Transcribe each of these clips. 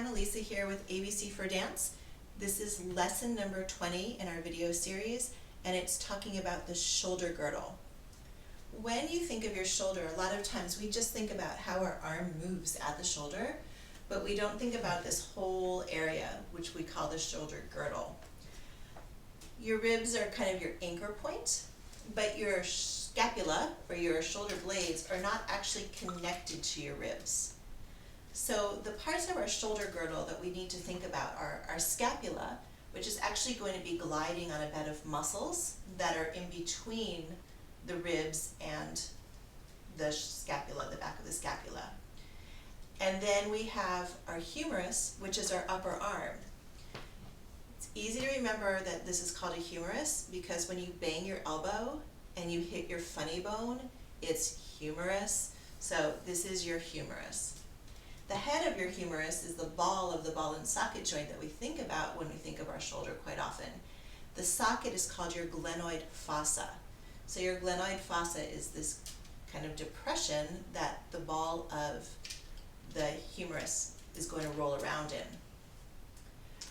Anneliese here with ABC for Dance. This is lesson number 20 in our video series, and it's talking about the shoulder girdle. When you think of your shoulder, a lot of times we just think about how our arm moves at the shoulder, but we don't think about this whole area, which we call the shoulder girdle. Your ribs are kind of your anchor point, but your scapula or your shoulder blades are not actually connected to your ribs. So the parts of our shoulder girdle that we need to think about are our scapula, which is actually going to be gliding on a bed of muscles that are in between the ribs and the scapula, the back of the scapula. And then we have our humerus, which is our upper arm. It's easy to remember that this is called a humerus because when you bang your elbow and you hit your funny bone, it's humerus. So this is your humerus. The head of your humerus is the ball of the ball and socket joint that we think about when we think of our shoulder quite often. The socket is called your glenoid fossa. So your glenoid fossa is this kind of depression that the ball of the humerus is going to roll around in.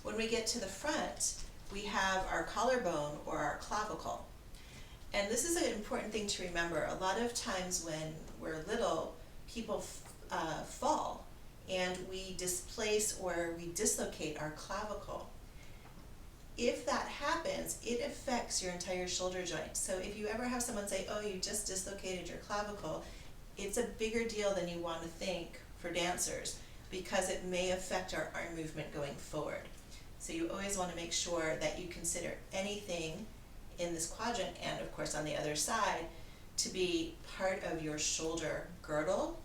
When we get to the front, we have our collarbone or our clavicle. And this is an important thing to remember. A lot of times when we're little, people fall and we displace or we dislocate our clavicle. If that happens, it affects your entire shoulder joint. So if you ever have someone say, oh, you just dislocated your clavicle, it's a bigger deal than you want to think for dancers because it may affect our arm movement going forward. So you always want to make sure that you consider anything in this quadrant and of course on the other side to be part of your shoulder girdle,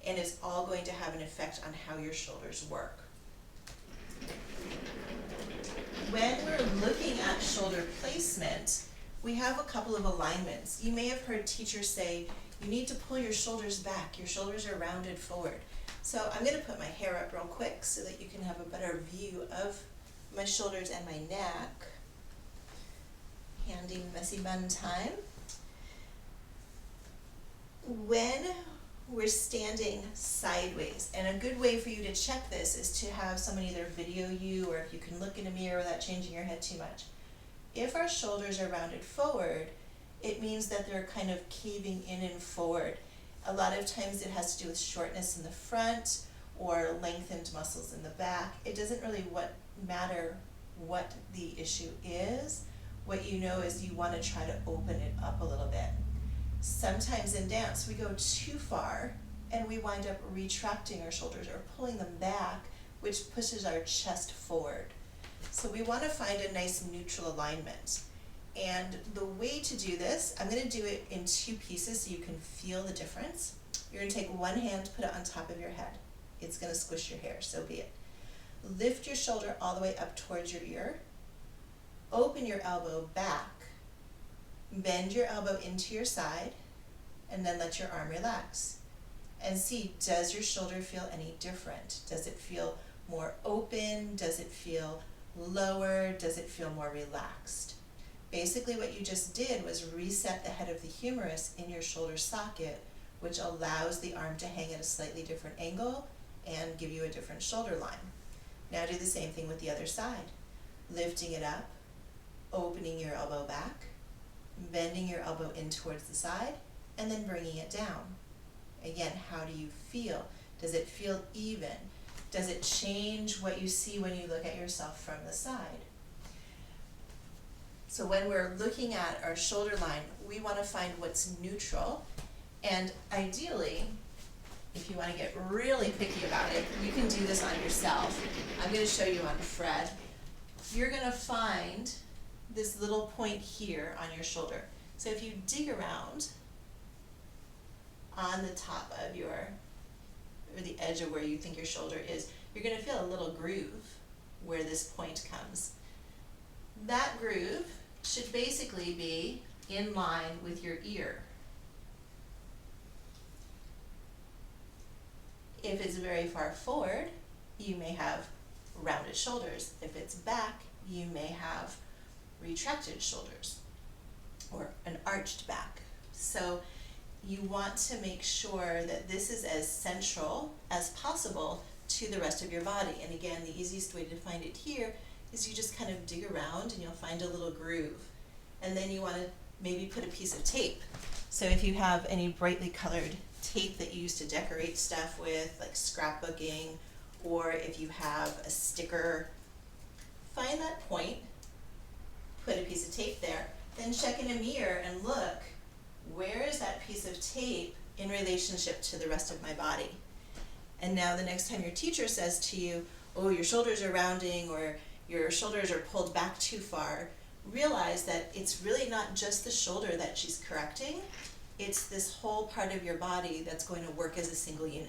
and it's all going to have an effect on how your shoulders work. When we're looking at shoulder placement, we have a couple of alignments. You may have heard teachers say, you need to pull your shoulders back. Your shoulders are rounded forward. So I'm going to put my hair up real quick so that you can have a better view of my shoulders and my neck. Handy messy bun time. When we're standing sideways, and a good way for you to check this is to have someone either video you or if you can look in a mirror without changing your head too much. If our shoulders are rounded forward, it means that they're kind of caving in and forward. A lot of times it has to do with shortness in the front or lengthened muscles in the back. It doesn't really matter what the issue is. What you know is you want to try to open it up a little bit. Sometimes in dance we go too far and we wind up retracting our shoulders or pulling them back, which pushes our chest forward. So we want to find a nice neutral alignment. And the way to do this, I'm going to do it in two pieces so you can feel the difference. You're going to take one hand, put it on top of your head. It's going to squish your hair, so be it. Lift your shoulder all the way up towards your ear. Open your elbow back. Bend your elbow into your side, and then let your arm relax. And see, does your shoulder feel any different? Does it feel more open? Does it feel lower? Does it feel more relaxed? Basically what you just did was reset the head of the humerus in your shoulder socket, which allows the arm to hang at a slightly different angle and give you a different shoulder line. Now do the same thing with the other side. Lifting it up, opening your elbow back, bending your elbow in towards the side, and then bringing it down. Again, how do you feel? Does it feel even? Does it change what you see when you look at yourself from the side? So when we're looking at our shoulder line, we want to find what's neutral, and ideally, if you want to get really picky about it, you can do this on yourself. I'm going to show you on Fred. You're going to find this little point here on your shoulder. So if you dig around on the top of or the edge of where you think your shoulder is, you're going to feel a little groove where this point comes. That groove should basically be in line with your ear. If it's very far forward, you may have rounded shoulders. If it's back, you may have retracted shoulders or an arched back. So you want to make sure that this is as central as possible to the rest of your body. And again, the easiest way to find it here is you just kind of dig around and you'll find a little groove. And then you want to maybe put a piece of tape. So if you have any brightly colored tape that you use to decorate stuff with, like scrapbooking, or if you have a sticker, find that point, put a piece of tape there, then check in a mirror and look, where is that piece of tape in relationship to the rest of my body? And now the next time your teacher says to you, oh, your shoulders are rounding or your shoulders are pulled back too far, realize that it's really not just the shoulder that she's correcting, it's this whole part of your body that's going to work as a single unit.